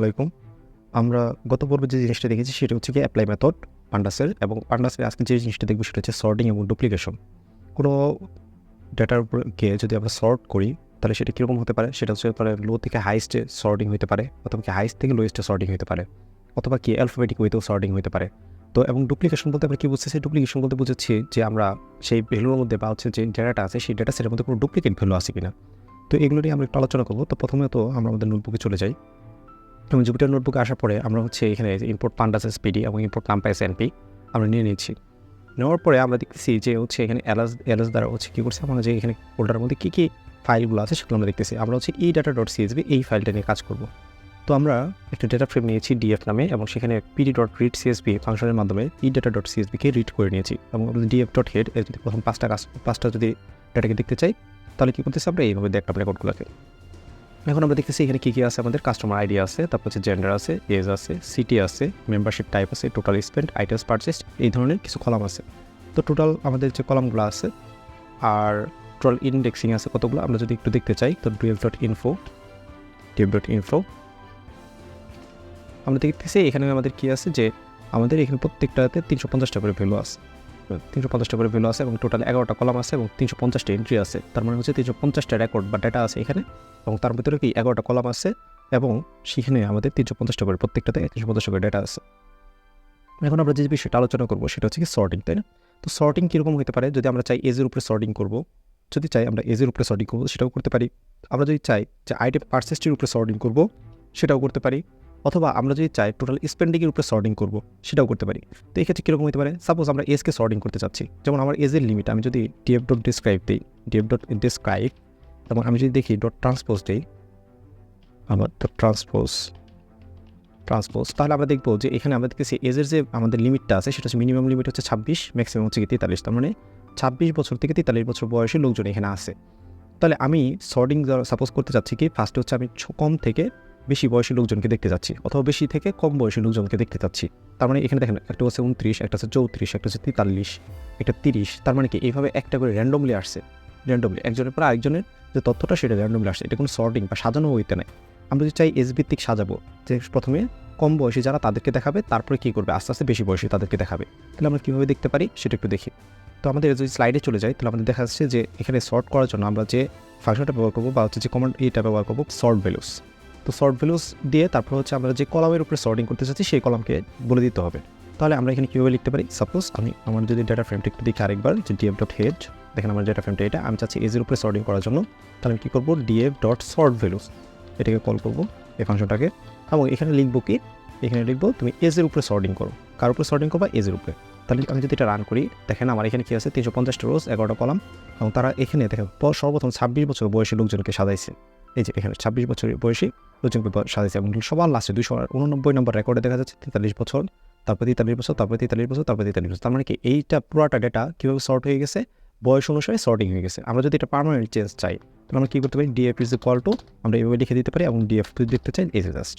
ওয়ালাইকুম। আমরা গত পর্বে যে জিনিসটা দেখেছি সেটা হচ্ছে কি অ্যাপ্লাই মেথড পান্ডাসের, এবং পান্ডাসের আজকে যে জিনিসটা দেখবো সেটা হচ্ছে সর্টিং এবং ডুপ্লিকেশন। কোনো ডেটার উপরকে যদি আমরা সর্ট করি তাহলে সেটা কীরকম হতে পারে, সেটা হচ্ছে পারে লো থেকে হাইস্টে সর্টিং হতে পারে, অথবা কি হাইস্ট থেকে লোয়েস্টে সর্টিং হতে পারে, অথবা কি অ্যালফাবেটিক ওয়েতেও সর্টিং হতে পারে। তো এবং ডুপ্লিকেশন বলতে আমরা কী বুঝতেছি? ডুপ্লিকেশন বলতে বুঝেছি যে আমরা সেই ভ্যালুর মধ্যে বা হচ্ছে যে ডেটাটা আছে সেই ডেটা সেটার মধ্যে কোনো ডুপ্লিকেট ভ্যালু আছে কিনা। তো এগুলো নিয়ে আমরা একটু আলোচনা করবো। তো প্রথমে তো আমরা আমাদের নোটবুকে চলে যাই, এবং জুপিটার নোটবুকে আসার পরে আমরা হচ্ছে এখানে ইম্পোর্ট পান্ডাস এসপিডি এবং ইম্পোর্ট নাম্পাইস এনপি আমরা নিয়ে নিচ্ছি। নেওয়ার পরে আমরা দেখতেছি যে হচ্ছে এখানে এলএস দ্বারা হচ্ছে কী করছে, আমরা যে এখানে ফোল্ডারের মধ্যে কী ফাইলগুলো আছে সেগুলো আমরা দেখতেছি। আমরা হচ্ছে এই ডাটা.csv এই ফাইলটা নিয়ে কাজ করব। তো আমরা একটা ডেটা ফ্রেম নিয়েছি ডিএফ নামে, এবং সেখানে pd.readcsv ফাংশনের মাধ্যমে এই ডাটা.csv-কে রিড করে নিয়েছি, এবং df.head এর যদি প্রথম পাঁচটা যদি ডাটাকে দেখতে চাই তাহলে কী করতেছি আমরা এইভাবে দেখলাম রেকর্ডগুলোকে। এখন আমরা দেখতেছি এখানে কী কী আছে, আমাদের কাস্টমার আইডি আছে, তারপর হচ্ছে জেন্ডার আছে, এজ আছে, সিটি আছে, মেম্বারশিপ টাইপ আছে, টোটাল স্পেন্ড, আইটেমস পারচেসড, এই ধরনের কিছু কলাম আছে। তো টোটাল আমাদের যে কলামগুলো আছে আর টোটাল ইন্ডেক্সিং আছে কতগুলো আমরা যদি একটু দেখতে চাই, তো df.info আমরা দেখতেছি এখানে আমাদের কী আছে যে আমাদের এখানে প্রত্যেকটাতে 350টা করে ভ্যালু আছে, 350টা করে ভ্যালু আছে, এবং টোটাল 11টা কলাম আছে এবং 350টা এন্ট্রি আছে। তার মানে হচ্ছে 350টা রেকর্ড বা ডেটা আছে এখানে, এবং তার ভিতরে কি 11টা কলাম আছে, এবং সেখানে আমাদের 350টা করে প্রত্যেকটাতে 350টা করে ডেটা আছে। এখন আমরা যে বিষয়টা আলোচনা করবো সেটা হচ্ছে কি সর্টিং, তাই না? তো সর্টিং কীরকম হতে পারে? যদি আমরা চাই এজের উপরে সর্টিং করবো, যদি চাই আমরা এজের উপরে সর্টিং করবো সেটাও করতে পারি। আমরা যদি চাই যে আইটেম পারচেসটির উপরে সর্টিং করবো সেটাও করতে পারি, অথবা আমরা যদি চাই টোটাল স্পেন্ডিংয়ের উপরে সর্টিং করবো সেটাও করতে পারি। তো এই ক্ষেত্রে কীরকম হতে পারে? সাপোজ আমরা এজকে সর্টিং করতে চাচ্ছি, যেমন আমার এজের লিমিট আমি যদি df.describe দিই, df.describe, এবং আমি যদি দেখি .ট্রান্সপোজ দিই, আমার ট্রান্সপোজ, তাহলে আমরা দেখবো যে এখানে আমরা দেখতেছি এজের যে আমাদের লিমিটটা আছে সেটা হচ্ছে মিনিমাম লিমিট হচ্ছে 26, ম্যাক্সিমাম হচ্ছে 43। তার মানে 26 বছর থেকে 43 বছর বয়সী লোকজন এখানে আছে। তাহলে আমি সর্টিং সাপোজ করতে চাচ্ছি কি, ফার্স্টে হচ্ছে আমি কম থেকে বেশি বয়সী লোকজনকে দেখতে চাচ্ছি, অথবা বেশি থেকে কম বয়সী লোকজনকে দেখতে চাচ্ছি। তার মানে এখানে দেখেন একটা হচ্ছে 29, একটা হচ্ছে 34, একটা হচ্ছে 43, একটা 30। তার মানে কি এইভাবে একটা করে র্যান্ডমলি আসছে, র্যান্ডমলি একজনের পর আরেকজনের যে তথ্যটা সেটা র্যান্ডমলি আসছে। এটা কোনো সর্টিং বা সাজানো হইতে নাই। আমরা যদি চাই এজ ভিত্তিক সাজাবো, যে প্রথমে কম বয়সী যারা তাদেরকে দেখাবে, তারপরে কী করবে আস্তে আস্তে বেশি বয়সী তাদেরকে দেখাবে। তাহলে আমরা কীভাবে দেখতে পারি সেটা একটু দেখি। তো আমাদের যদি স্লাইডে চলে যাই তাহলে আমাদের দেখা যাচ্ছে যে এখানে সর্ট করার জন্য আমরা যে ফাংশনটা ব্যবহার করবো বা হচ্ছে যে কমান্ড এটা ব্যবহার করবো সর্ট ভ্যালুস। তো সর্ট ভ্যালুস দিয়ে তারপর হচ্ছে আমরা যে কলামের উপরে সর্টিং করতে চাচ্ছি সেই কলামকে বলে দিতে হবে। তাহলে আমরা এখানে কীভাবে লিখতে পারি? সাপোজ আমি আমার যদি ডেটা ফ্রেমটা একটু দেখি আরেকবার, যে df.head, দেখেন আমার ডেটা ফ্রেমটা এটা, আমি চাচ্ছি এজের উপরে সর্টিং করার জন্য। তাহলে আমি কী করবো? df.sortValues এটাকে কল করবো, এই ফাংশনটাকে, এবং এখানে লিখবো কি, এখানে লিখবো তুমি এজের উপরে সর্টিং করো। কার উপরে সর্টিং করবা? এজের উপরে। তাহলে আমি যদি এটা রান করি, দেখেন আমার এখানে কী আছে, 350টা রোজ, 11টা কলাম, এবং তারা এখানে দেখেন সর্বপ্রথম 26 বছর বয়সী লোকজনকে সাজাইছে। এই যে এখানে 26 বছর বয়সী লোকজনকে সাজাইছে, এবং সবার লাস্টে 289 নম্বর রেকর্ডে দেখা যাচ্ছে 43 বছর, তারপর 43 বছর, তারপর 43 বছর, তারপর 43 বছর। তার মানে কি এইটা পুরোটা ডেটা কীভাবে সর্ট হয়ে গেছে? বয়স অনুসারে সর্টিং হয়ে গেছে। আমরা যদি এটা পার্মানেন্ট চেঞ্জ চাই তাহলে আমরা কী করতে পারি? df= আমরা এইভাবে লিখে দিতে পারি, এবং df দেখতে চাই এজ জাস্ট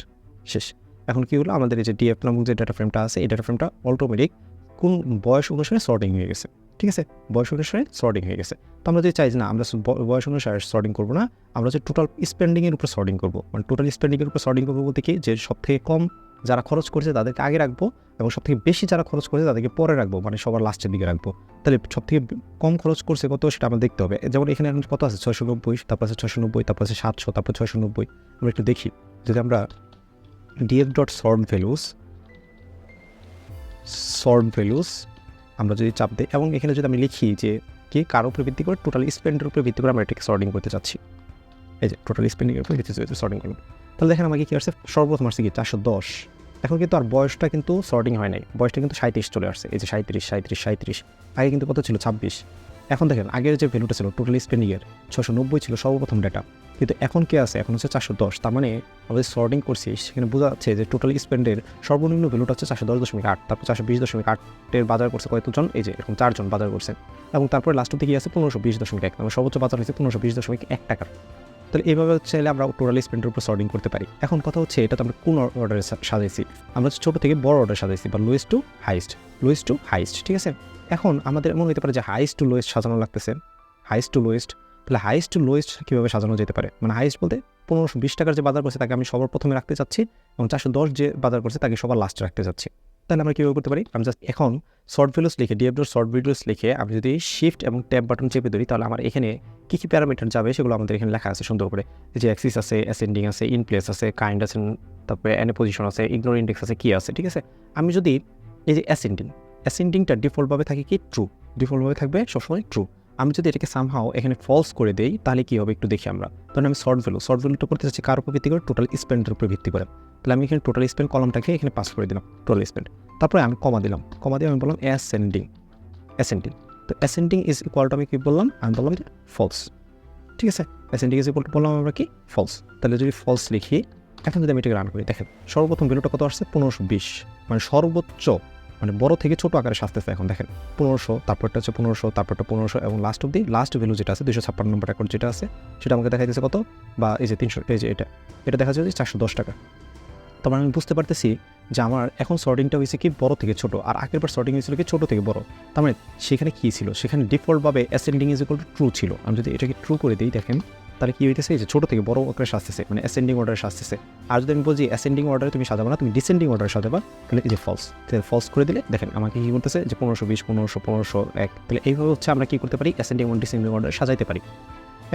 শেষ। এখন কী হলো, আমাদের এই যে ডিএফ নামক যে ডাটা ফ্রেমটা আছে এই ডাটা ফ্রেমটা অটোমেটিক কোন বয়স অনুসারে সর্টিং হয়ে গেছে, ঠিক আছে? বয়স অনুসারে সর্টিং হয়ে গেছে। তো আমরা যদি চাই যে না আমরা বয়স অনুসারে সর্টিং করবো না, আমরা হচ্ছে টোটাল স্পেন্ডিংয়ের উপর সর্টিং করবো। মানে টোটাল স্পেন্ডিংয়ের উপর সর্টিং করবো বলতে কি, যে সবথেকে কম যারা খরচ করেছে তাদেরকে আগে রাখবো, এবং সবথেকে বেশি যারা খরচ করেছে তাদেরকে পরে রাখবো, মানে সবার লাস্টের দিকে রাখবো। তাহলে সবথেকে কম খরচ করছে কত সেটা আমরা দেখতে হবে। যেমন এখানে এখন কত আছে? 690, তারপর আছে 690, তারপর আছে 700, তারপর 690। আমরা একটু দেখি, যদি আমরা df.sortValues আমরা যদি চাপ দিই, এবং এখানে যদি আমি লিখি যে কি কার উপরে ভিত্তি করে, টোটাল স্পেন্ডের উপরে ভিত্তি করে আমরা এটাকে সর্টিং করতে চাচ্ছি, এই যে টোটাল স্পেন্ডিংয়ের উপরে ভিত্তি করে সর্টিং করব, তাহলে দেখেন আমাকে কি আসছে, সর্বপ্রথম আসছে কি 410। এখন কিন্তু আর বয়সটা কিন্তু সর্টিং হয় নাই, বয়সটা কিন্তু 37 চলে আসছে। এই যে 37, আগে কিন্তু কত ছিল? 26। এখন দেখেন আগের যে ভ্যালুটা ছিল টোটাল স্পেন্ডিংয়ের 690 ছিল সর্বপ্রথম ডেটা, কিন্তু এখন কে আছে? এখন হচ্ছে 410। তার মানে আমাদের সর্টিং করছি সেখানে বোঝা যাচ্ছে যে টোটাল স্পেন্ডের সর্বনিম্ন ভ্যালুটা হচ্ছে 410.8, তারপর 420.8-এর বাজার করছে কতজন? এই যে এরকম 4 জন বাজার করছে, এবং তারপরে লাস্টে কি আছে 1520.1, মানে সর্বোচ্চ বাজার হয়েছে 1520.1 টাকার। তাহলে এইভাবে চাইলে আমরা টোটাল স্পেন্ডের উপর সর্টিং করতে পারি। এখন কথা হচ্ছে এটা তো আমরা কোন অর্ডারে সাজাইছি? আমরা ছোটো থেকে বড় অর্ডার সাজাইছি, বা লোয়েস্ট টু হাইস্ট, ঠিক আছে? এখন আমাদের এমন হতে পারে যে হাইস্ট টু লোয়েস্ট সাজানো লাগতেছে, হাইস্ট টু লোয়েস্ট। তাহলে হাইস্ট টু লোয়েস্ট কীভাবে সাজানো যেতে পারে? মানে হাইস্ট বলতে 1520 টাকার যে বাজার করছে তাকে আমি সবার প্রথমে রাখতে চাচ্ছি এবং 410 যে বাজার করছে তাকে সবার লাস্টে রাখতে চাচ্ছি। তাহলে আমরা কীভাবে করতে পারি? আমি জাস্ট এখন শর্ট ভ্যালুস লিখে df.short values লিখে আমি যদি শিফট এবং ট্যাব বাটন চেপে ধরি তাহলে আমার এখানে কী কী প্যারামিটার যাবে সেগুলো আমাদের এখানে লেখা আছে সুন্দর করে। যে অ্যাক্সিস আছে, অ্যাসেন্ডিং আছে, ইন প্লেস আছে, কাইন্ড আছে, তারপরে এনে পজিশন আছে, ইগনোর ইন্ডেক্স আছে, কী আছে, ঠিক আছে। আমি যদি এই যে অ্যাসেন্ডিংটা ডিফল্টভাবে থাকে কি ট্রু, ডিফল্টভাবে থাকবে সবসময় ট্রু। আমি যদি এটাকে সামহাও এখানে ফলস করে দেই তাহলে কী হবে একটু দেখি আমরা। তখন আমি শর্ট ভ্যালুটা করতে চাচ্ছি কার উপর ভিত্তি করে? টোটাল স্পেন্ডের উপর ভিত্তি করে। তাহলে আমি এখানে টোটাল স্পেন্ড কলামটাকে এখানে পাস করে দিলাম টোটাল স্পেন্ড, তারপরে আমি কমা দিলাম, কমা দিয়ে আমি বললাম অ্যাসেন্ডিং। তো অ্যাসেন্ডিং ইজ ইকুয়াল টু আমি কী বললাম? আমি বললাম যে ফলস, ঠিক আছে। অ্যাসেন্ডিং ইজ ইকুয়াল টু বললাম আমরা কি ফলস। তাহলে যদি ফলস লিখি, এখন যদি আমি এটাকে রান করি, দেখেন সর্বপ্রথম ভ্যালুটা কত আসছে? 1520, মানে সর্বোচ্চ, মানে বড় থেকে ছোট আকারে সাজতেছে। এখন দেখেন 1500, তারপরটা হচ্ছে 1500, তারপরটা 1500 এবং লাস্ট অব্দি লাস্ট ভ্যালু যেটা আছে 256 নম্বর রেকর্ড যেটা আছে সেটা আমাকে দেখা দিচ্ছে কত? বা এই যে 300, এই যে এটা দেখা যাচ্ছে 410 টাকা। তখন আমি বুঝতে পারতেছি যে আমার এখন সর্টিংটা হয়েছে কি বড় থেকে ছোট, আর আগের বার সর্টিং হয়েছিল কি ছোট থেকে বড়। তার মানে সেখানে কী ছিল? সেখানে ডিফল্টভাবে ascending is equal to true ছিল। আমি যদি এটাকে ট্রু করে দিই, দেখেন তাহলে কী হইতেছে? এই যে ছোটো থেকে বড় আকারে সাজতেছে, মানে অ্যাসেন্ডিং অর্ডারে সাজতেছে। আর যদি আমি বলছি অ্যাসেন্ডিং অর্ডারে তুমি সাজাবো না, তুমি ডিসেন্ডিং অর্ডারে সাজাবা, তাহলে এই যে ফলস। তাহলে ফলস করে দিলে দেখেন আমাকে কী করতেছে যে 1520, 1500, 1501। তাহলে এইভাবে হচ্ছে আমরা কী করতে পারি? অ্যাসেন্ডিং এবং ডিসেন্ডিং অর্ডারে সাজাইতে পারি।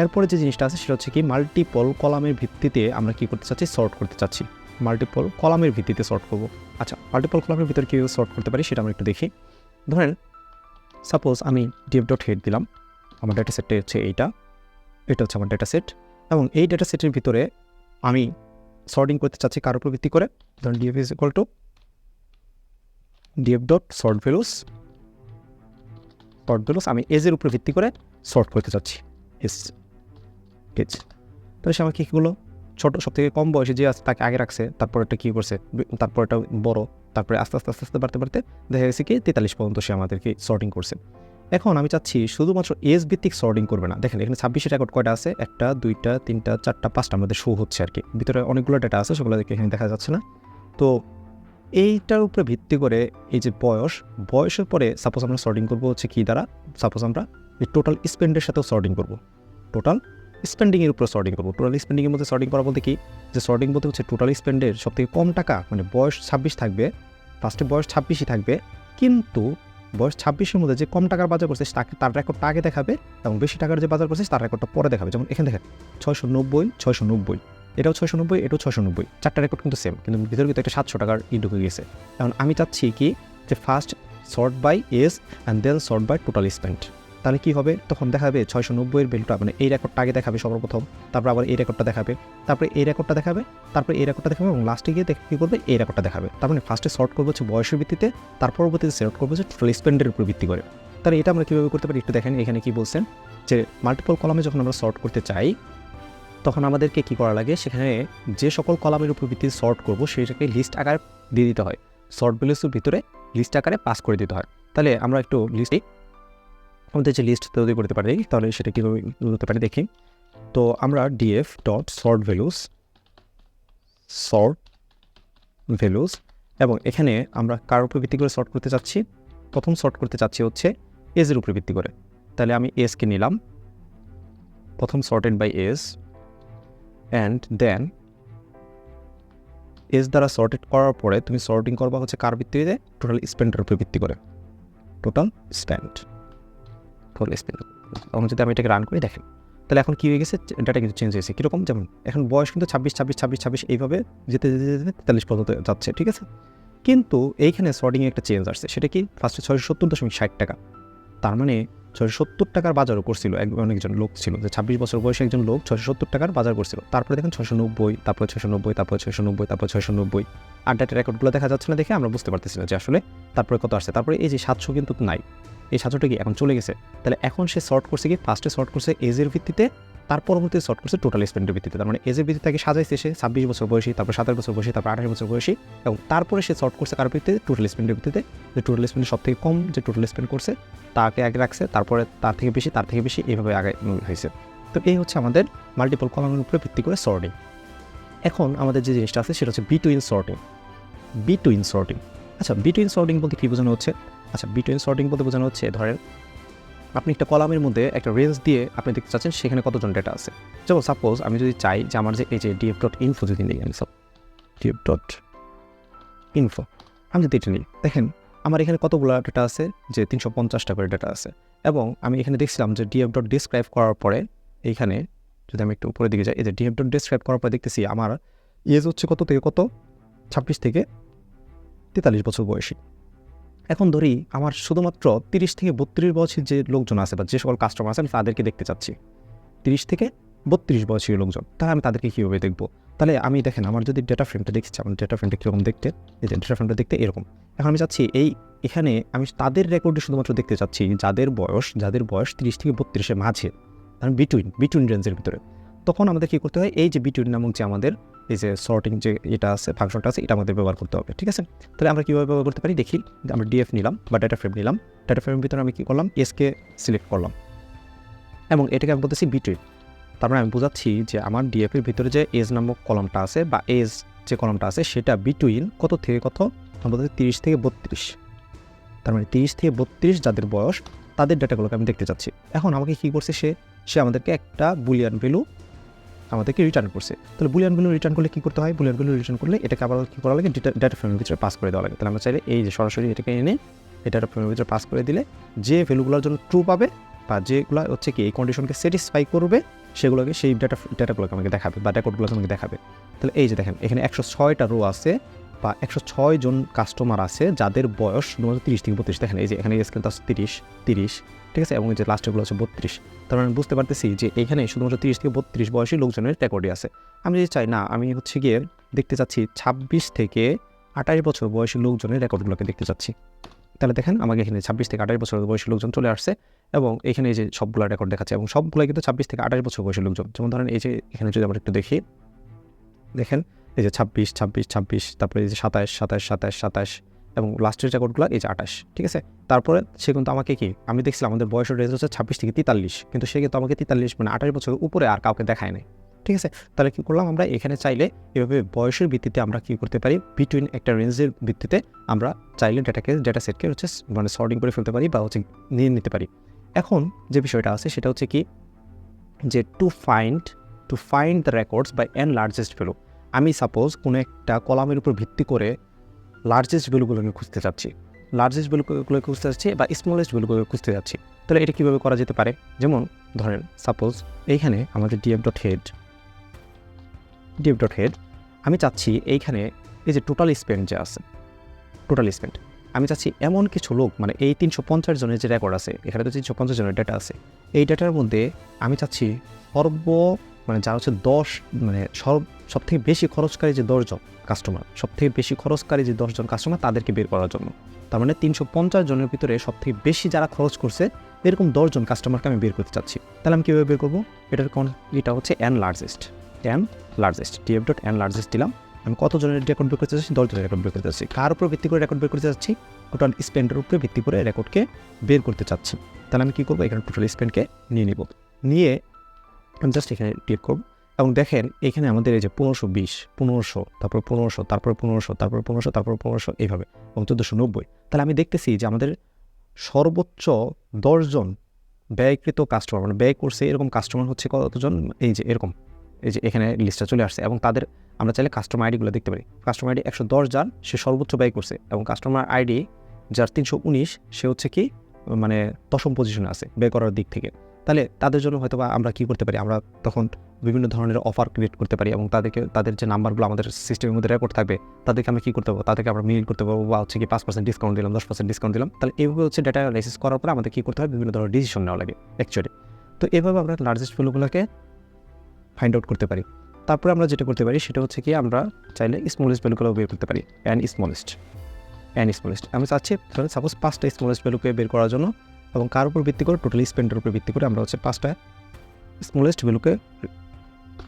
এরপরে যে জিনিসটা আছে সেটা হচ্ছে কি মাল্টিপল কলামের ভিত্তিতে আমরা কী করতে চাচ্ছি? সর্ট করতে চাচ্ছি। মাল্টিপল কলামের ভিত্তিতে সর্ট করবো। আচ্ছা, মাল্টিপল কলামের ভিতরে কীভাবে সর্ট করতে পারি সেটা আমরা একটু দেখি। ধরেন সাপোজ আমি df.head দিলাম, আমার ডেটা সেটটা হচ্ছে এটা হচ্ছে আমার ডেটা সেট, এবং এই ডেটা সেটের ভিতরে আমি সর্টিং করতে চাচ্ছি কার উপর ভিত্তি করে? ধরুন df is equal to df.sort values, আমি এজের উপর ভিত্তি করে সর্ট করতে চাচ্ছি। এজ, তাহলে সে আমাকে কীগুলো ছোটো সব থেকে কম বয়সে যে আছে তাকে আগে রাখছে, তারপর একটা কী করছে, তারপর একটা বড়, তারপরে আস্তে আস্তে বাড়তে দেখা গেছে কি 43 পর্যন্ত সে আমাদেরকে সর্টিং করছে। এখন আমি চাচ্ছি শুধুমাত্র এজ ভিত্তিক সর্টিং করবে না। দেখেন এখানে 26 রেকর্ড কয়টা আছে? 1, 2, 3, 4, 5টা আমাদের শো হচ্ছে আর কি। ভিতরে অনেকগুলো ডেটা আছে, সেগুলো এখানে দেখা যাচ্ছে না। তো এইটার উপরে ভিত্তি করে এই যে বয়সের পরে সাপোজ আমরা সর্টিং করবো হচ্ছে কী দ্বারা? সাপোজ আমরা এই টোটাল স্পেন্ডের সাথেও সর্টিং করবো, টোটাল স্পেন্ডিংয়ের উপরে সর্টিং করবো। টোটাল স্পেন্ডিংয়ের মধ্যে সর্টিং করা বলতে কি? যে সর্টিং বলতে হচ্ছে টোটাল স্পেন্ডের সবথেকে কম টাকা, মানে বয়স 26 থাকবে, ফার্স্টে বয়স 26ই থাকবে, কিন্তু বয়স 26-এর মধ্যে যে কম টাকার বাজার করছে তার রেকর্ডটা আগে দেখাবে, এবং বেশি টাকার যে বাজার করছে তার রেকর্ডটা পরে দেখাবে। যেমন এখানে দেখেন 690, এটাও 690, এটাও 690, চারটা রেকর্ড কিন্তু সেম, কিন্তু ভিতরে একটা 700 টাকার ঢুকে গেছে। এখন আমি চাচ্ছি কি যে first sort by age and then sort by total spend. তাহলে কী হবে? তখন দেখাবে 690-এর ভ্যালুটা, মানে এই রেকর্ডটা আগে দেখাবে সর্বপ্রথম, তারপর আবার এই রেকর্ডটা দেখাবে, তারপরে এই রেকর্ডটা দেখাবে, তারপরে এই রেকর্ডটা দেখাবে, এবং লাস্টে গিয়ে কী করবে? এই রেকর্ডটা দেখাবে। তার মানে ফার্স্টে সর্ট করবো হচ্ছে বয়সের ভিত্তিতে, তার পরবর্তীতে সর্ট করবো হচ্ছে টোটাল স্পেন্ডের উপর ভিত্তি করে। তাহলে এটা আমরা কীভাবে করতে পারি একটু দেখেন। এখানে কি বলছেন যে মাল্টিপল কলামে যখন আমরা সর্ট করতে চাই তখন আমাদেরকে কী করা লাগে? সেখানে যে সকল কলামের উপর ভিত্তিতে সর্ট করবো সেটাকে লিস্ট আকারে দিয়ে দিতে হয়, সর্ট ভ্যালুসের ভিতরে লিস্ট আকারে পাস করে দিতে হয়। তাহলে আমরা একটু লিস্টে আমাদের যে লিস্ট তৈরি করতে পারি, তাহলে সেটা কীভাবে করতে পারি দেখি। তো আমরা df.sort values, এবং এখানে আমরা কার উপর ভিত্তি করে সর্ট করতে চাচ্ছি? প্রথম সর্ট করতে চাচ্ছি হচ্ছে এজের উপর ভিত্তি করে। তাহলে আমি এজকে নিলাম, প্রথম sorted by age, and then edge দ্বারা সর্টেড করার পরে তুমি সর্টিং করবা হচ্ছে কার ভিত্তিতে? টোটাল স্পেন্ডের উপর ভিত্তি করে, টোটাল স্পেন্ড। তখন যদি আমি এটাকে রান করি, দেখেন তাহলে এখন কী হয়ে গেছে? ডাটা কিন্তু চেঞ্জ হয়েছে। কীরকম? যেমন এখন বয়স কিন্তু 26 এইভাবে যেতে 43 পর্যন্ত যাচ্ছে, ঠিক আছে। কিন্তু এইখানে সর্টিংয়ে একটা চেঞ্জ আসছে। সেটা কি? ফার্স্টে 670.60 টাকা, তার মানে 670 টাকার বাজারও করছিল অনেকজন লোক ছিল, যে 26 বছর বয়সে একজন লোক 670 টাকার বাজার করছিল। তারপরে দেখেন 690, তারপরে 690, তারপরে 690, তারপরে 690, আর ডাটা রেকর্ডগুলো দেখা যাচ্ছে না দেখে আমরা বুঝতে পারতেছি না যে আসলে তারপরে কত আসছে। তারপরে এই যে 700 কিন্তু নাই, এই 700টা কি এখন চলে গেছে। তাহলে এখন সে সর্ট করছে কি? ফার্স্টে সর্ট করছে এজের ভিত্তিতে, তার পরবর্তীতে সর্ট করছে টোটাল স্পেন্ডের ভিত্তিতে। তার মানে এজের ভিত্তিতে তাকে সাজাইছে সে 26 বছর বয়সী, তারপর 27 বছর বয়সী, তারপর 28 বছর বয়সী, এবং তারপরে সে সর্ট করছে কার ভিত্তিতে? টোটাল স্পেন্ডের ভিত্তিতে। যে টোটাল স্পেন্ডের সব থেকে কম যে টোটাল স্পেন্ড করছে তাকে আগে রাখছে, তারপরে তার থেকে বেশি এইভাবে আগে হয়েছে। তো এই হচ্ছে আমাদের মাল্টিপল কলামের উপরে ভিত্তি করে সর্টিং। এখন আমাদের যে জিনিসটা আছে সেটা হচ্ছে বিটুইন সর্টিং। আচ্ছা, বিটুইন সর্টিং বলতে কী বোঝানো হচ্ছে? আচ্ছা, বিটুইন সর্টিং বলতে বোঝানো হচ্ছে ধরেন আপনি একটা কলামের মধ্যে একটা রেঞ্জ দিয়ে আপনি দেখতে চাচ্ছেন সেখানে কতজন ডেটা আছে। যেমন সাপোজ আমি যদি চাই যে আমার যে এই যে df.info যদি নিই, আমি df.info আমি যদি এটা নিই, দেখেন আমার এখানে কতগুলো ডেটা আছে, যে 350টা করে ডেটা আছে। এবং আমি এখানে দেখছিলাম যে df.describe করার পরে এইখানে যদি আমি একটু উপরের দিকে যাই, এই যে df.describe করার পরে দেখতেছি আমার এজ হচ্ছে কত থেকে কত, 26 থেকে 43 বছর বয়সী। এখন ধরি আমার শুধুমাত্র 30 থেকে 32 বয়সী যে লোকজন আছে বা যে সকল কাস্টমার আছে আমি তাদেরকে দেখতে চাচ্ছি, 30 থেকে 32 বয়সী লোকজন, তাহলে আমি তাদেরকে কীভাবে দেখবো? তাহলে আমি দেখেন আমার যদি ডেটা ফ্রেমটা দেখছি, আমার ডেটা ফ্রেমটা কীরকম দেখতে, এই যে ডেটা ফ্রেমটা দেখতে এরকম। এখন আমি চাচ্ছি এখানে আমি তাদের রেকর্ডে শুধুমাত্র দেখতে চাচ্ছি যাদের বয়স 30 থেকে 32-এর মাঝে, কারণ বিটুইন রেঞ্জের ভিতরে। তখন আমাদের কী করতে হয়, এই যে বিটুইন নামক যে আমাদের এই যে সর্টিং যে এটা আছে ফাংশনটা আছে, এটা আমাদের ব্যবহার করতে হবে, ঠিক আছে? তাহলে আমরা কীভাবে ব্যবহার করতে পারি দেখি। আমরা ডিএফ নিলাম বা ডেটা ফ্রেম নিলাম, ডেটা ফ্রেমের ভিতরে আমি কী করলাম, এসকে সিলেক্ট করলাম এবং এটাকে আমি বলতেছি বিটুইন। তারপরে আমি বোঝাচ্ছি যে আমার ডিএফের ভিতরে যে এজ নামক কলামটা আছে বা এজ যে কলামটা আছে সেটা বিটুইন কত থেকে কত, আমি বলতেছি 30 থেকে 32। তার মানে 30 থেকে 32 যাদের বয়স তাদের ডেটাগুলোকে আমি দেখতে চাচ্ছি। এখন আমাকে কী করছে, সে আমাদেরকে একটা বুলিয়ান ভ্যালু আমাদেরকে রিটার্ন করছে। তাহলে বুলিয়ান ভ্যালু রিটার্ন করলে কী করতে হয়, বুলিয়ান ভ্যালু রিটার্ন করলে এটাকে আবার কী করা লাগে, ডেটা ফ্রেমের ভিতরে পাস করে দেওয়া লাগে। তাহলে আমরা চাইলে এই যে সরাসরি এটাকে এনে এই ডেটা ফ্রেমের ভিতরে পাস করে দিলে যে ভ্যালুগুলোর জন্য ট্রু পাবে বা যেগুলো হচ্ছে কি এই কন্ডিশনকে স্যাটিসফাই করবে সেগুলোকে সেই ডেটাগুলোকে আমাকে দেখাবে বা রেকর্ডগুলোকে আমাকে দেখাবে। তাহলে এই যে দেখেন এখানে 106টা রো আছে বা 106 জন কাস্টমার আছে যাদের বয়স শুধুমাত্র 30 থেকে 32। দেখেন এই যে এখানে স্কেল আছে 30, ঠিক আছে, এবং এই যে লাস্টেরগুলো আছে 32। তার মানে বুঝতে পারতেছি যে এখানে শুধুমাত্র 30 থেকে 32 বয়সী লোকজনের রেকর্ডই আছে। আমি যদি চাই না, আমি হচ্ছে গিয়ে দেখতে চাচ্ছি 26 থেকে 28 বছর বয়সী লোকজনের রেকর্ডগুলোকে দেখতে চাচ্ছি। তাহলে দেখেন আমাকে এখানে 26 থেকে 28 বছর বয়সী লোকজন চলে আসছে এবং এখানে এই যে সবগুলো রেকর্ড দেখাচ্ছে এবং সবগুলো কিন্তু 26 থেকে 28 বছর বয়সী লোকজন। যেমন ধরেন এই যে এখানে যদি আমরা একটু দেখি, দেখেন এই যে 26, তারপরে এই যে 27 এবং লাস্টের রেকর্ডগুলো এই যে 28, ঠিক আছে। তারপরে সে কিন্তু আমাকে কি, আমি দেখছিলাম আমাদের বয়সের রেঞ্জ হচ্ছে 26 থেকে 43, কিন্তু সে কিন্তু আমাকে 43 মানে 28 বছরের উপরে আর কাউকে দেখায় নাই, ঠিক আছে। তাহলে কী করলাম, আমরা এখানে চাইলে এভাবে বয়সের ভিত্তিতে আমরা কী করতে পারি, বিটুইন একটা রেঞ্জের ভিত্তিতে আমরা চাইলে ডেটা সেটকে হচ্ছে মানে সর্টিং করে ফেলতে পারি বা হচ্ছে নিয়ে নিতে পারি। এখন যে বিষয়টা আছে সেটা হচ্ছে কি, যে to find the records by n largest value. আমি সাপোজ কোনো একটা কলামের উপর ভিত্তি করে লার্জেস্ট ভ্যালুগুলোকে খুঁজতে চাচ্ছি বা স্মলেস্ট ভ্যালুগুলোকে খুঁজতে যাচ্ছি। তাহলে এটা কীভাবে করা যেতে পারে, যেমন ধরেন সাপোজ এইখানে আমাদের df.head আমি চাচ্ছি এইখানে এই যে টোটাল স্পেন্ড যে আছে, আমি চাচ্ছি এমন কিছু লোক, মানে এই 350 জনের যে রেকর্ড আছে, এখানে তো 350 জনের ডেটা আছে, এই ডেটার মধ্যে আমি চাচ্ছি মানে যা হচ্ছে 10 মানে সব থেকে বেশি খরচকারী যে 10 জন কাস্টমার, তাদেরকে বের করার জন্য। তার মানে 350 জনের ভিতরে সব থেকে বেশি যারা খরচ করছে এরকম 10 জন কাস্টমারকে আমি বের করতে চাচ্ছি। তাহলে আমি কীভাবে বের করবো, এটা হচ্ছে n লার্জেস্ট df.n দিলাম। আমি কত জনের রেকর্ড বের করতে চাচ্ছি, 10 জনের রেকর্ড বের করতে চাচ্ছি। কার উপর ভিত্তি করে রেকর্ড বের করতে চাচ্ছি, টোটাল স্পেন্ডের উপরে ভিত্তি করে রেকর্ডকে বের করতে চাচ্ছি। তাহলে আমি কী করবো, এখানে টোটাল স্পেন্ডকে নিয়ে আমি জাস্ট এখানে ক্লিক করব এবং দেখেন এখানে আমাদের এই যে 1520, তারপর 1500 এইভাবে এবং 1490। তাহলে আমি দেখতেছি যে আমাদের সর্বোচ্চ 10 জন ব্যয়কৃত কাস্টমার, মানে ব্যয় করছে এরকম কাস্টমার হচ্ছে কতজন, এই যে এরকম, এই যে এখানে লিস্টটা চলে আসছে এবং তাদের আমরা চাইলে কাস্টমার আইডিগুলো দেখতে পারি। কাস্টমার আইডি 110 যার সে সর্বোচ্চ ব্যয় করছে এবং কাস্টমার আইডি যার 319 সে হচ্ছে কি মানে 10ম পজিশনে আছে ব্যয় করার দিক থেকে। তাহলে তাদের জন্য হয়তো বা আমরা কী করতে পারি, আমরা তখন বিভিন্ন ধরনের অফার ক্রিয়েট করতে পারি এবং তাদের যে নাম্বারগুলো আমাদের সিস্টেমের মধ্যে রেকর্ড থাকবে তাদেরকে আমরা কী করতে পারবো, তাদেরকে আমরা মেইল করতে পারবো বা হচ্ছে কি 5% ডিসকাউন্ট দিলাম, 10% ডিসকাউন্ট দিলাম। তাহলে এইভাবে হচ্ছে ডেটা অ্যানালাইসিস করার পরে আমাদের কী করতে হয়, বিভিন্ন ধরনের ডিসিশন নেওয়া লাগে অ্যাকচুয়ালি। তো এভাবে আমরা লার্জেস্ট ভ্যালুগুলোকে ফাইন্ড আউট করতে পারি। তারপরে আমরা যেটা করতে পারি সেটা হচ্ছে কি, আমরা চাইলে স্মলেস্ট ভ্যালুগুলো বের করতে পারি, অ্যান্ড স্মলেস্ট। আমি চাচ্ছি ধরেন সাপোজ 5টা স্মলেস্ট ভ্যালুকে বের করার জন্য এবং কার উপর ভিত্তি করে, টোটাল স্পেন্ডের উপর ভিত্তি করে আমরা হচ্ছে 5টা স্মলেস্ট ভ্যালুকে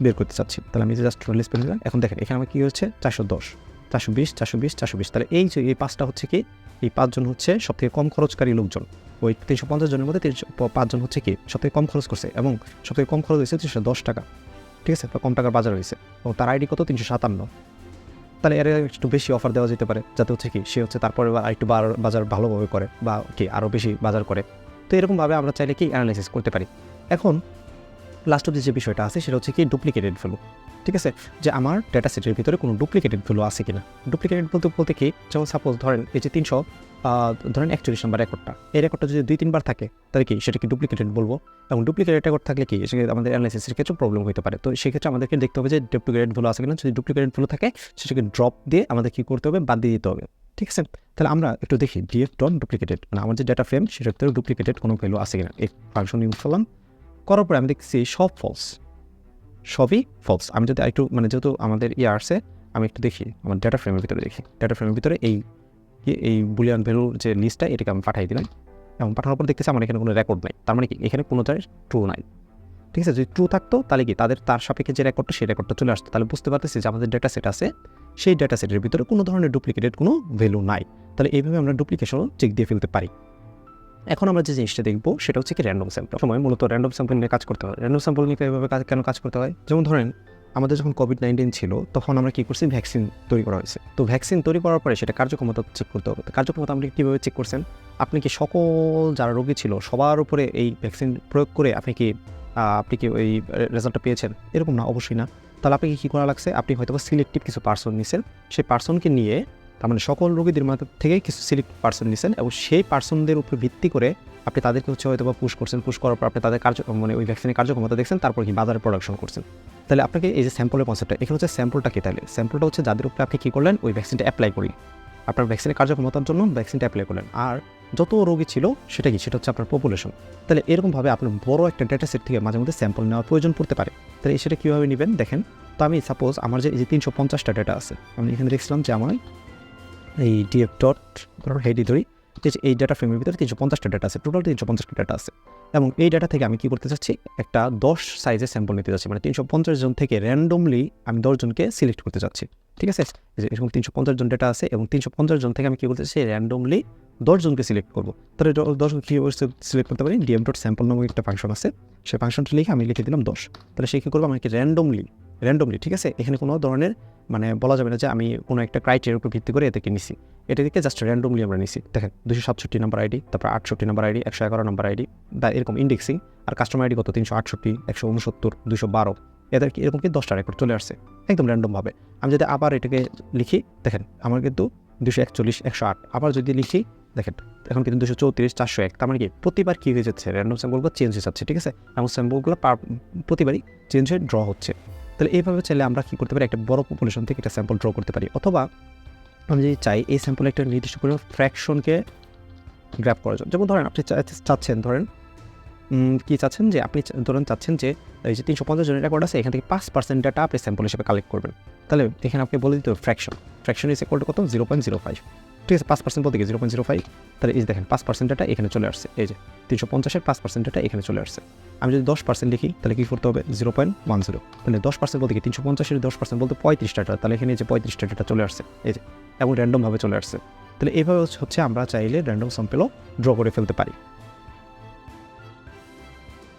বের করতে চাচ্ছি। তাহলে আমি জাস্ট টোটাল স্পেন্ড দিলাম। এখন দেখেন এখানে আমার কী হচ্ছে 410, 420। তাহলে এই যে এই 5টা হচ্ছে কি, এই 5 জন হচ্ছে সবথেকে কম খরচকারী লোকজন। ওই 350 জনের মধ্যে 5 জন হচ্ছে কি সবথেকে কম খরচ করছে এবং সবথেকে কম খরচ হয়েছে 310 টাকা, ঠিক আছে, কম টাকার বাজার হয়েছে এবং তার আইডি কত 357। তাহলে এর একটু বেশি অফার দেওয়া যেতে পারে যাতে হচ্ছে কি সে হচ্ছে তারপরে একটু বাজার ভালোভাবে করে বা কি আরও বেশি বাজার করে। তো এরকমভাবে আমরা চাইলে কি অ্যানালাইসিস করতে পারি। এখন লাস্ট অব্দি যে বিষয়টা আছে সেটা হচ্ছে কি ডুপ্লিকেটেড ভ্যালু। ঠিক আছে, যে আমার ডেটা সেটের ভিতরে কোনো ডুপ্লিকেটেড ভ্যালু আছে কিনা। ডুপ্লিকেটেড বলতে কি, যেমন সাপোজ ধরেন এই যে 300 ধরেন 41 নাম্বার রেকর্ডটা, এই রেকর্ডটা যদি 2-3 বার থাকে তাহলে কি সেটাকে ডুপ্লিকেটেড বলবো। এবং ডুপ্লিকেটেড রেকর্ড থাকলে কি সেক্ষেত্রে আমাদের অ্যানালাইসিসের ক্ষেত্রে প্রবলেম হতে পারে। তো সেক্ষেত্রে আমাদেরকে দেখতে হবে যে ডুপ্লিকেটেড ভ্যালু আছে কিনা। যদি ডুপ্লিকেটেড ভ্যালু থাকে সেটাকে ড্রপ দিয়ে আমাদের কী করতে হবে, বাদ দিয়ে দিতে হবে। ঠিক আছে, তাহলে আমরা একটু দেখি ডিএফ ডট ডুপ্লিকেটেড, মানে আমার যে ডেটা ফ্রেম সেটার ভিতরে ডুপ্লিকেটেড কোনো ভ্যালু আছে কিনা। এই ফাংশন ইউজ করলাম, করার পরে আমি দেখছি সব ফলস, সবই ফলস। আমি যদি একটু মানে যেহেতু আমাদের আসছে, আমি একটু দেখি আমার ডেটা ফ্রেমের ভিতরে দেখি। ডেটা ফ্রেমের ভিতরে এই বুলিয়ান ভ্যালুর যে লিস্টটা এটাকে আমি পাঠাই দিলাম, এবং পাঠানোর পর দেখতেছি আমার এখানে কোনো রেকর্ড নাই। তার মানে কি এখানে কোনো ট্রু নাই। ঠিক আছে, যদি ট্রু থাকতো তাহলে কি তার সাপেক্ষে যে রেকর্ডটা সেই রেকর্ডটা চলে আসতো। তাহলে বুঝতে পারতেছি যে আমাদের ডেটা সেট আছে, সেই ডেটা সেটের ভিতরে কোনো ধরনের ডুপ্লিকেটেড কোনো ভ্যালু নাই। তাহলে এইভাবে আমরা ডুপ্লিকেশনও চেক দিয়ে ফেলতে পারি। এখন আমরা যে জিনিসটা দেখবো সেটা হচ্ছে কি র্যান্ডম স্যাম্পল। সময় মূলত র্যান্ডম স্যাম্পল নিয়ে কাজ করতে হয়। র্যান্ডম স্যাম্পল নিয়ে এভাবে কেন কাজ করতে হয়, যেমন ধরেন আমাদের যখন কোভিড-19 ছিল তখন আমরা কী করছি, ভ্যাকসিন তৈরি করা হয়েছে। তো ভ্যাকসিন তৈরি করার পরে সেটা কার্যক্ষমতা চেক করতে হবে। তো কার্যক্ষমতা আপনি কীভাবে চেক করছেন, আপনি কি সকল যারা রোগী ছিল সবার উপরে এই ভ্যাকসিন প্রয়োগ করে আপনি কি ওই রেজাল্টটা পেয়েছেন? এরকম না, অবশ্যই না। তাহলে আপনাকে কী করা লাগছে, আপনি হয়তো সিলেক্টিভ কিছু পার্সন নিছেন, সেই পার্সনকে নিয়ে তার মানে সকল রোগীদের মধ্যে থেকে কিছু সিলেক্ট পার্সন নিছেন, এবং সেই পার্সনদের উপর ভিত্তি করে আপনি তাদেরকে হচ্ছে হয়তো বা পুশ করছেন। পুশ করার পর আপনি তাদের মানে ওই ভ্যাকসিনের কার্যক্ষমতা দেখছেন, তারপর কি বাজারে প্রোডাকশন করছেন। তাহলে আপনাকে এই যে স্যাম্পলের কনসেপ্টটা, এখানে হচ্ছে স্যাম্পলটা কি, তাহলে স্যাম্পলটা হচ্ছে যাদের উপরে আপনি কী করলেন, ওই ভ্যাকসিনটা অ্যাপ্লাই করলেন, আপনার ভ্যাকসিনের কার্যক্ষমতার জন্য ভ্যাকসিনটা অ্যাপ্লাই করলেন। আর যত রোগী ছিল সেটা হচ্ছে আপনার পপুলেশন। তাহলে এরকমভাবে আপনার বড় একটা ডেটা সেট থেকে মাঝে মধ্যে স্যাম্পল নেওয়ার প্রয়োজন পড়তে পারে। তাহলে সেটা কীভাবে নেবেন দেখেন। তো আমি সাপোজ আমার যে এই যে 350টা ডেটা আছে, আমি এখানে দেখছিলাম যে আমার এই ডিএফ ডট হেডি ধরি, এই ডাটা ফ্রেমের ভিতরে 350টা ডেটা আছে, টোটাল 350টা ডেটা আছে। এবং এই ডাটা থেকে আমি কী করতে চাচ্ছি, একটা 10 সাইজের স্যাম্পল নিতে চাচ্ছি, মানে 350 জন থেকে র্যান্ডমলি আমি 10 জনকে সিলেক্ট করতে চাচ্ছি। ঠিক আছে, এরকম 350 জন ডেটা আছে, এবং 350 জন থেকে আমি কী করতে চাচ্ছি, র্যান্ডমলি 10 জনকে সিলেক্ট করবো। তাহলে 10 জন কীভাবে সিলেক্ট করতে পারি, ডিএম ডট স্যাম্পল নামক একটা ফাংশন আছে, সেই ফাংশনটা লিখে আমি লিখে দিলাম 10। তাহলে সে কী করবো, আমাকে র্যান্ডমলি, ঠিক আছে, এখানে কোনো ধরনের মানে বলা যাবে না যে আমি কোনো একটা ক্রাইটেরিয়ার উপর ভিত্তি করে এটাকে নিছি, এটাকে জাস্ট র্যান্ডমলি আমরা নিছি। দেখেন 267 নাম্বার আইডি, তারপর 68 নাম্বার আইডি, 111 নাম্বার আইডি, বা এরকম ইন্ডেক্সিং। আর কাস্টমার আইডি কত, 368, 169, 212, এদের কি এরকম কি 10টা রেকর্ড চলে আসছে একদম র্যান্ডমভাবে। আমি যদি আবার এটাকে লিখি, দেখেন আমার কিন্তু 241, 108। আবার যদি লিখি দেখেন এখন কিন্তু 234, 401। তার মানে কি প্রতিবার কী হয়ে যাচ্ছে, র্যান্ডম স্যাম্পলগুলো চেঞ্জ হয়ে যাচ্ছে। ঠিক আছে, এবং স্যাম্পলগুলো প্রতিবারই চেঞ্জ হয়ে ড্র হচ্ছে। তাহলে এইভাবে চাইলে আমরা কী করতে পারি, একটা বড় পপুলেশন থেকে একটা স্যাম্পল ড্র করতে পারি। অথবা আমি যদি চাই এই স্যাম্পলে একটা নির্দিষ্ট পরিমাণ ফ্র্যাকশনকে গ্র্যাব করার জন্য, যেমন ধরেন আপনি চাচ্ছেন ধরেন কী চাচ্ছেন যে আপনি চাচ্ছেন যে এই যে 350 জনের রেকর্ড আছে, এখান থেকে 5% ডাটা আপনি স্যাম্পল হিসেবে কালেক্ট করবেন। তাহলে এখানে আপনি বলে দিতে হবে ফ্র্যাকশন ইজ ইকুয়াল টু কত, 0.05। ঠিক আছে, 5% বলতে কি 0.05। তাহলে এই যে দেখেন 5% ডাটা এখানে চলে আসছে, এই যে 350-এর 5% ডাটা এখানে চলে আসছে। আমি যদি 10% লিখি তাহলে কী করতে হবে, 0.10। তাহলে 10% বলতে কি 350-এর 10% বলতে 35টা ডাটা, তাহলে এখানে যে 35টা ডাটা চলে আসছে, এই যে, এবং র্যান্ডমভাবে চলে আসছে। তাহলে এইভাবে হচ্ছে আমরা চাইলে র্যান্ডম স্যাম্পলও ড্র করে ফেলতে পারি।